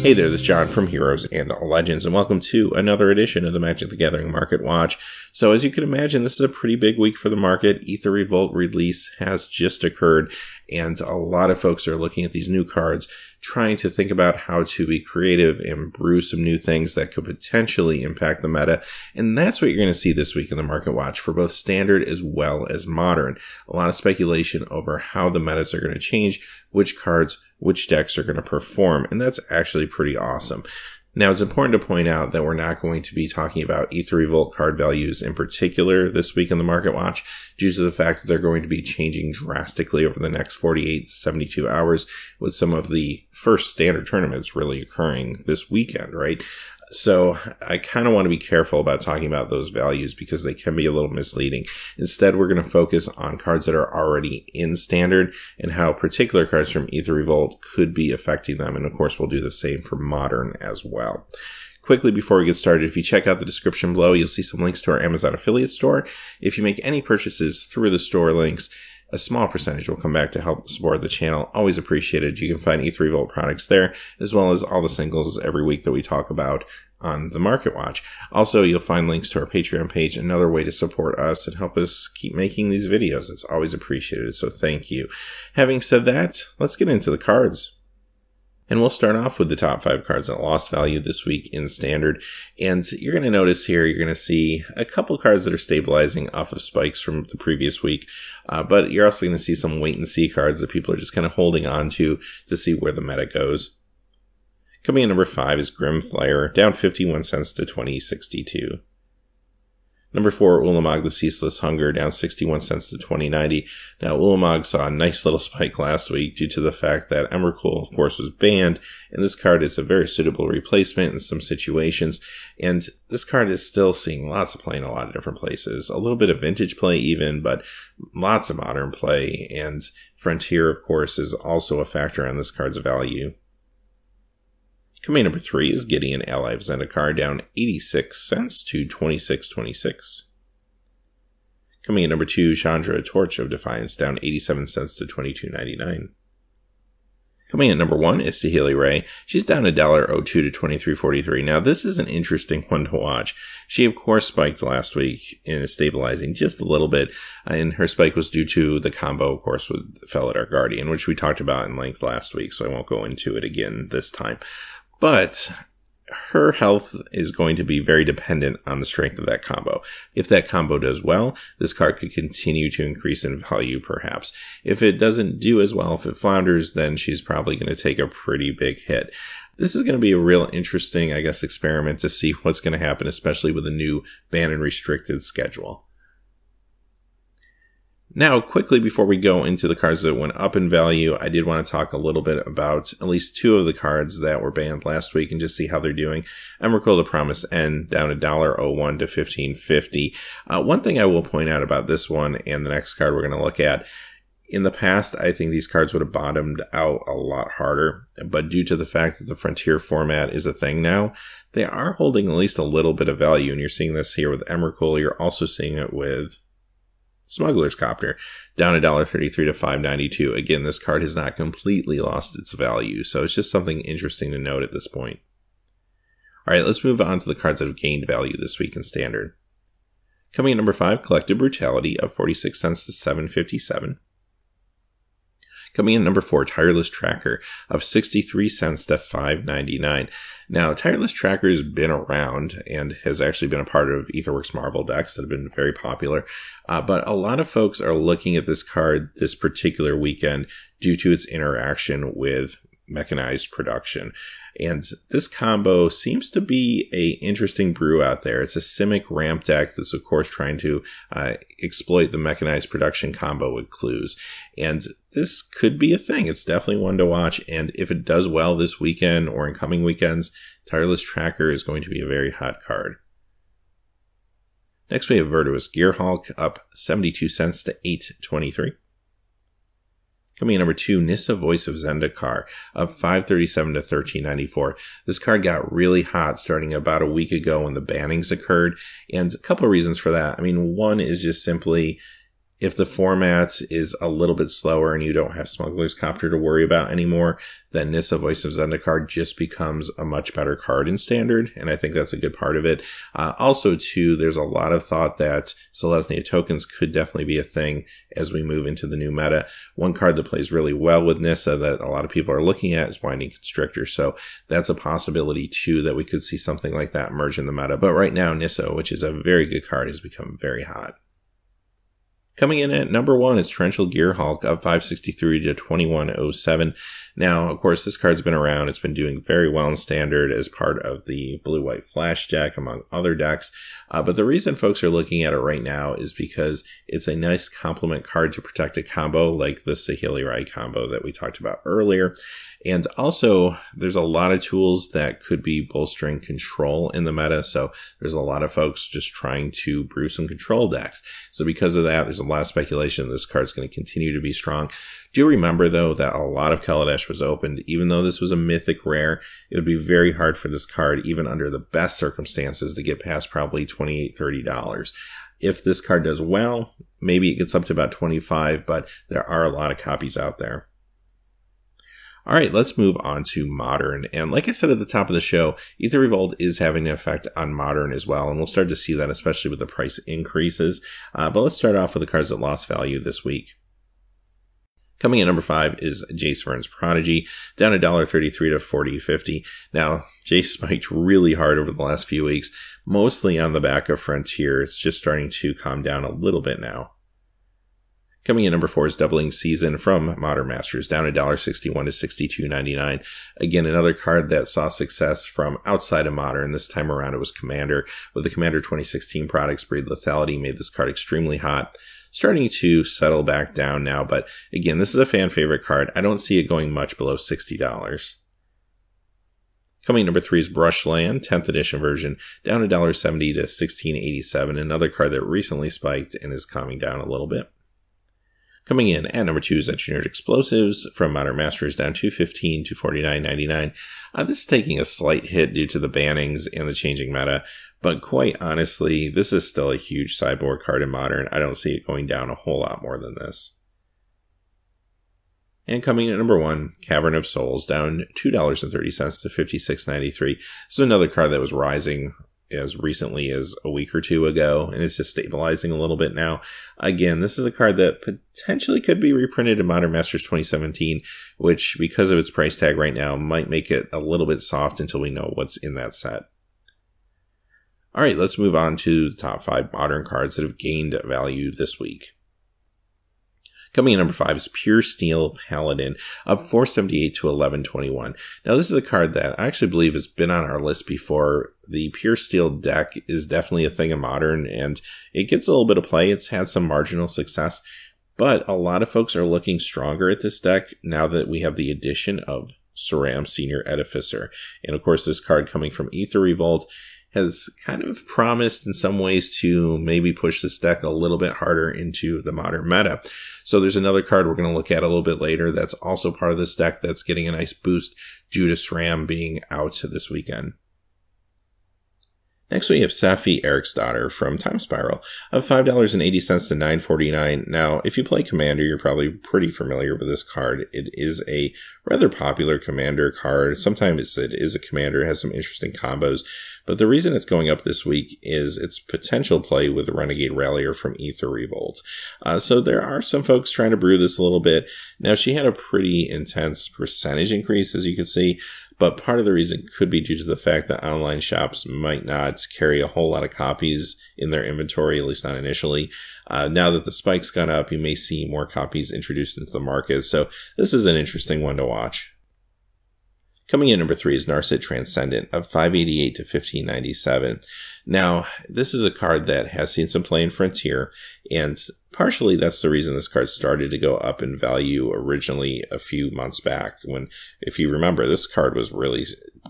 Hey there, this is John from Heroes and Legends, and welcome to another edition of the Magic the Gathering Market Watch. So as you can imagine, this is a pretty big week for the market. Aether Revolt Release has just occurred, and a lot of folks are looking at these new cards, trying to think about how to be creative and brew some new things that could potentially impact the meta. And that's what you're going to see this week in the Market Watch for both standard as well as modern. A lot of speculation over how the metas are going to change, which cards, which decks are going to perform. And that's actually pretty awesome. Now, it's important to point out that we're not going to be talking about Aether Revolt card values in particular this week in the Market Watch, due to the fact that they're going to be changing drastically over the next 48 to 72 hours, with some of the first standard tournaments really occurring this weekend, right? So I kind of want to be careful about talking about those values because they can be a little misleading. Instead, we're going to focus on cards that are already in standard and how particular cards from Aether Revolt could be affecting them. And of course, we'll do the same for modern as well. Quickly, before we get started, if you check out the description below, you'll see some links to our Amazon affiliate store. If you make any purchases through the store links, a small percentage will come back to help support the channel. Always appreciated. You can find Aether Revolt products there, as well as all the singles every week that we talk about on the Market Watch. Also, you'll find links to our Patreon page, another way to support us and help us keep making these videos. It's always appreciated, so thank you. Having said that, let's get into the cards. And we'll start off with the top 5 cards that lost value this week in standard. And you're going to notice here, you're going to see a couple cards that are stabilizing off of spikes from the previous week. But you're also going to see some wait and see cards that people are just kind of holding on to see where the meta goes. Coming in number 5 is Grim Flyer, down 51 cents to 20.62. Number 4, Ulamog the Ceaseless Hunger, down 61 cents to 20.90. Now, Ulamog saw a nice little spike last week due to the fact that Emrakul, of course, was banned, and this card is a very suitable replacement in some situations. And this card is still seeing lots of play in a lot of different places. A little bit of vintage play even, but lots of modern play. And Frontier, of course, is also a factor on this card's value. Coming in number 3 is Gideon Ally of Zendikar, down 86 cents to 26.26. Coming in number 2, Chandra Torch of Defiance, down 87 cents to 22.99. Coming in at number 1 is Saheeli Rai. She's down $1.02 to 23.43. Now, this is an interesting one to watch. She, of course, spiked last week in stabilizing just a little bit, and her spike was due to the combo, of course, with Felidar Guardian, which we talked about in length last week, so I won't go into it again this time. But her health is going to be very dependent on the strength of that combo. If that combo does well, this card could continue to increase in value, perhaps. If it doesn't do as well, if it flounders, then she's probably going to take a pretty big hit. This is going to be a real interesting, I guess, experiment to see what's going to happen, especially with a new ban and restricted schedule. Now, quickly before we go into the cards that went up in value, I did want to talk a little bit about at least 2 of the cards that were banned last week and just see how they're doing. Emrakul the Promised End, down $1.01 to 15.50. One thing I will point out about this one and the next card we're going to look at, in the past, I think these cards would have bottomed out a lot harder, but due to the fact that the Frontier format is a thing now, they are holding at least a little bit of value, and you're seeing this here with Emrakul. You're also seeing it with Smuggler's Copter, down $1.33 to 5.92. Again, this card has not completely lost its value, so it's just something interesting to note at this point. Alright, let's move on to the cards that have gained value this week in Standard. Coming in number 5, Collective Brutality of 46 cents to 7.57. Coming in number 4, Tireless Tracker of 63 cents to 5.99. Now, Tireless Tracker has been around and has actually been a part of Aetherworks Marvel decks that have been very popular. But a lot of folks are looking at this card this particular weekend due to its interaction with mechanized production. And this combo seems to be an interesting brew out there. It's a Simic ramp deck that's, of course, trying to exploit the mechanized production combo with clues. And this could be a thing. It's definitely one to watch. And if it does well this weekend or in coming weekends, Tireless Tracker is going to be a very hot card. Next, we have Virtuous Gearhulk, up 72 cents to 8.23. Coming in number 2, Nissa Voice of Zendikar, up 5.37 to 13.94. This card got really hot starting about a week ago when the bannings occurred, and a couple of reasons for that. I mean, one is just simply If the format is a little bit slower and you don't have Smuggler's Copter to worry about anymore, then Nissa Voice of Zendikar just becomes a much better card in Standard, and I think that's a good part of it. Also, too, there's a lot of thought that Selesnya tokens could definitely be a thing as we move into the new meta. One card that plays really well with Nissa that a lot of people are looking at is Winding Constrictor, so that's a possibility, too, that we could see something like that emerge in the meta. But right now, Nissa, which is a very good card, has become very hot. Coming in at number 1 is Torrential Gearhulk, up 563 to 2107. Now, of course, this card's been around. It's been doing very well in Standard as part of the Blue-White Flash deck, among other decks. But the reason folks are looking at it right now is because it's a nice complement card to protect a combo like the Saheeli Rai combo that we talked about earlier. And also, there's a lot of tools that could be bolstering control in the meta. So there's a lot of folks just trying to brew some control decks. So because of that, there's a lot of speculation this card's going to continue to be strong. Do remember, though, that a lot of Kaladesh was opened. Even though this was a mythic rare, it would be very hard for this card, even under the best circumstances, to get past probably $28, $30. If this card does well, maybe it gets up to about 25, but there are a lot of copies out there. All right, let's move on to Modern. And like I said at the top of the show, Aether Revolt is having an effect on Modern as well. And we'll start to see that, especially with the price increases. But let's start off with the cards that lost value this week. Coming in number 5 is Jace Vern's Prodigy, down $1.33 to $40.50. Now, Jace spiked really hard over the last few weeks, mostly on the back of Frontier. It's just starting to calm down a little bit now. Coming in number 4 is Doubling Season from Modern Masters, down $1.61 to $62.99. Again, another card that saw success from outside of Modern. This time around it was Commander. With the Commander 2016 products, Breed Lethality made this card extremely hot. Starting to settle back down now, but again, this is a fan favorite card. I don't see it going much below $60. Coming in number 3 is Brushland, 10th edition version, down $1.70 to $16.87. Another card that recently spiked and is calming down a little bit. Coming in at number 2 is Engineered Explosives from Modern Masters, down $2.15 to $49.99. This is taking a slight hit due to the bannings and the changing meta, but quite honestly, this is still a huge sideboard card in Modern. I don't see it going down a whole lot more than this. And coming in at number 1, Cavern of Souls, down $2.30 to $56.93. So another card that was rising as recently as a week or two ago, and it's just stabilizing a little bit now. Again, this is a card that potentially could be reprinted in Modern Masters 2017, which, because of its price tag right now, might make it a little bit soft until we know what's in that set. All right, let's move on to the top 5 Modern cards that have gained value this week. Coming in number 5 is Pure Steel Paladin, up $4.78 to $11.21. Now, this is a card that I actually believe has been on our list before. The Pure Steel deck is definitely a thing in Modern, and it gets a little bit of play. It's had some marginal success, but a lot of folks are looking stronger at this deck now that we have the addition of Saram Senior Edificer. And of course, this card coming from Aether Revolt has kind of promised in some ways to maybe push this deck a little bit harder into the Modern meta. So there's another card we're going to look at a little bit later that's also part of this deck that's getting a nice boost due to SRAM being out this weekend. Next, we have Safi Eriksdotter from Time Spiral, of $5.80 to $9.49. Now, if you play Commander, you're probably pretty familiar with this card. It is a rather popular Commander card. Sometimes it is a Commander, it has some interesting combos. But the reason it's going up this week is its potential play with the Renegade Rallier from Aether Revolt. So there are some folks trying to brew this a little bit. Now, she had a pretty intense percentage increase, as you can see. But part of the reason could be due to the fact that online shops might not carry a whole lot of copies in their inventory, at least not initially. Now that the spike's gone up, you may see more copies introduced into the market. So this is an interesting one to watch. Coming in number 3 is Narset Transcendent, of $5.88 to $15.97. Now, this is a card that has seen some play in Frontier, and partially that's the reason this card started to go up in value originally a few months back. When, if you remember, this card was really,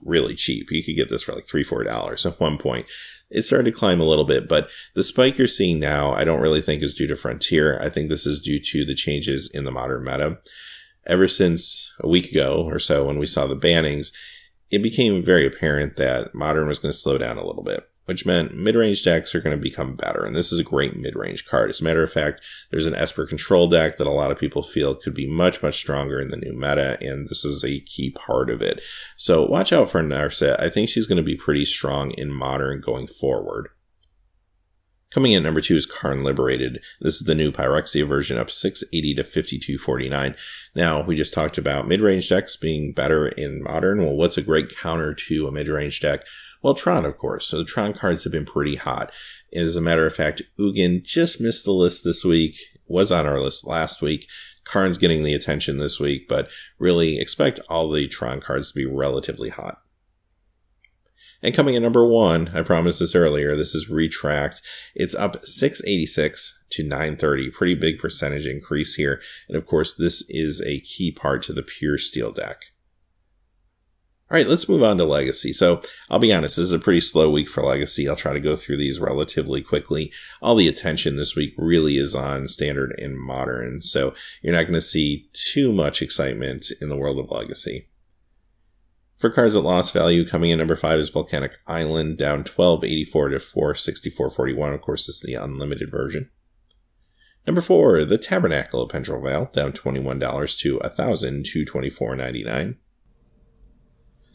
really cheap. You could get this for like $3, $4 at one point. It started to climb a little bit, but the spike you're seeing now, I don't really think is due to Frontier. I think this is due to the changes in the Modern meta. Ever since a week ago or so when we saw the bannings, it became very apparent that Modern was going to slow down a little bit. which meant mid-range decks are going to become better, and this is a great mid-range card. As a matter of fact, there's an Esper control deck that a lot of people feel could be much, much stronger in the new meta, and this is a key part of it. So watch out for Narset. I think she's going to be pretty strong in Modern going forward. Coming in at number 2 is Karn Liberated. This is the new Pyrexia version, up 680 to 5249. Now, we just talked about mid-range decks being better in Modern. Well, what's a great counter to a mid-range deck? Well, Tron, of course. So the Tron cards have been pretty hot. And as a matter of fact, Ugin just missed the list this week, was on our list last week. Karn's getting the attention this week, but really expect all the Tron cards to be relatively hot. And coming in number 1, I promised this earlier, this is Retract. It's up 686 to 930. Pretty big percentage increase here. And of course, this is a key part to the Pure Steel deck. All right, let's move on to Legacy. So I'll be honest, this is a pretty slow week for Legacy. I'll try to go through these relatively quickly. All the attention this week really is on Standard and Modern. So you're not going to see too much excitement in the world of Legacy. For cards at loss value, coming in number 5 is Volcanic Island, down 1284 to 464.41. Of course, this is the unlimited version. Number 4, the Tabernacle of Pendrell Vale, down $21 to $1,224.99.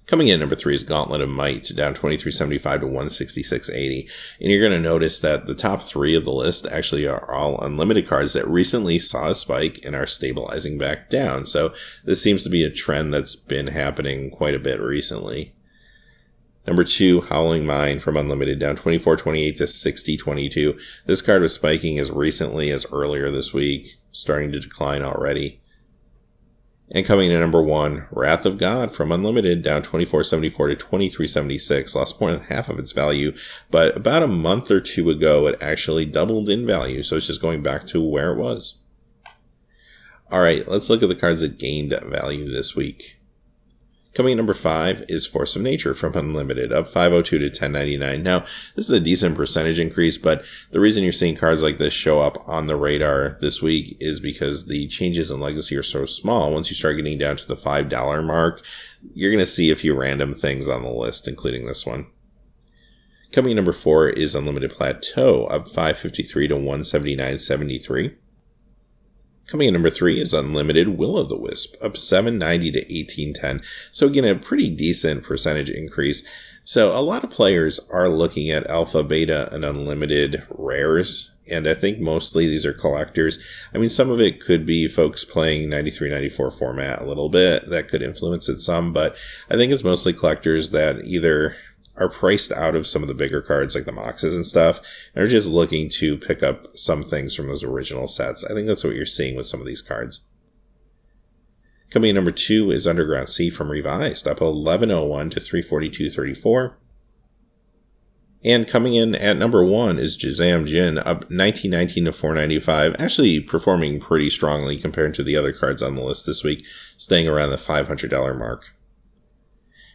Coming in number 3 is Gauntlet of Might, down 23.75 to 166.80. And you're going to notice that the top 3 of the list actually are all unlimited cards that recently saw a spike and are stabilizing back down. So this seems to be a trend that's been happening quite a bit recently. Number 2, Howling Mine from Unlimited, down 24.28 to 60.22. This card was spiking as recently as earlier this week, starting to decline already. And coming in at number 1, Wrath of God from Unlimited, down 24.74 to 23.76, lost more than half of its value, but about a month or 2 ago, it actually doubled in value, so it's just going back to where it was. All right, let's look at the cards that gained value this week. Coming in number 5 is Force of Nature from Unlimited, up 502 to 1099. Now, this is a decent percentage increase, but the reason you're seeing cards like this show up on the radar this week is because the changes in Legacy are so small. Once you start getting down to the $5 mark, you're going to see a few random things on the list, including this one. Coming in number 4 is Unlimited Plateau, up 553 to 179.73. Coming in number 3 is Unlimited Will-O-The-Wisp, up 790 to 1810. So again, a pretty decent percentage increase. So a lot of players are looking at Alpha, Beta, and Unlimited rares. And I think mostly these are collectors. I mean, some of it could be folks playing 93-94 format a little bit. That could influence it some. But I think it's mostly collectors that either are priced out of some of the bigger cards like the Moxes and stuff, and are just looking to pick up some things from those original sets. I think that's what you're seeing with some of these cards. Coming in number 2 is Underground Sea from Revised, up 1101 to 342.34. And coming in at number 1 is Jazam Jin, up 1919 to 495, actually performing pretty strongly compared to the other cards on the list this week, staying around the $500 mark.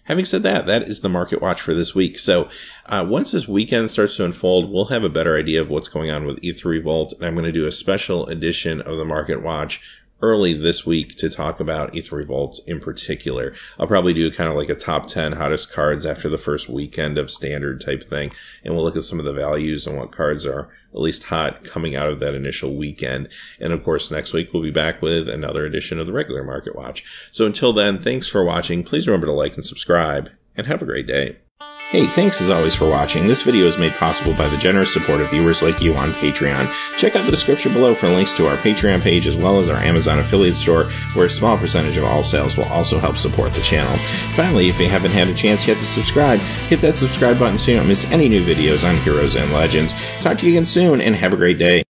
Having said that, that is the market watch for this week. So once this weekend starts to unfold, we'll have a better idea of what's going on with Aether Revolt. And I'm going to do a special edition of the market watch early this week to talk about Aether Revolt in particular. I'll probably do kind of like a top 10 hottest cards after the first weekend of Standard type thing. And we'll look at some of the values and what cards are at least hot coming out of that initial weekend. And of course, next week we'll be back with another edition of the regular Market Watch. So until then, thanks for watching. Please remember to like and subscribe, and have a great day. Hey, thanks as always for watching. This video is made possible by the generous support of viewers like you on Patreon. Check out the description below for links to our Patreon page as well as our Amazon affiliate store, where a small percentage of all sales will also help support the channel. Finally, if you haven't had a chance yet to subscribe, hit that subscribe button so you don't miss any new videos on Heroes and Legends. Talk to you again soon, and have a great day.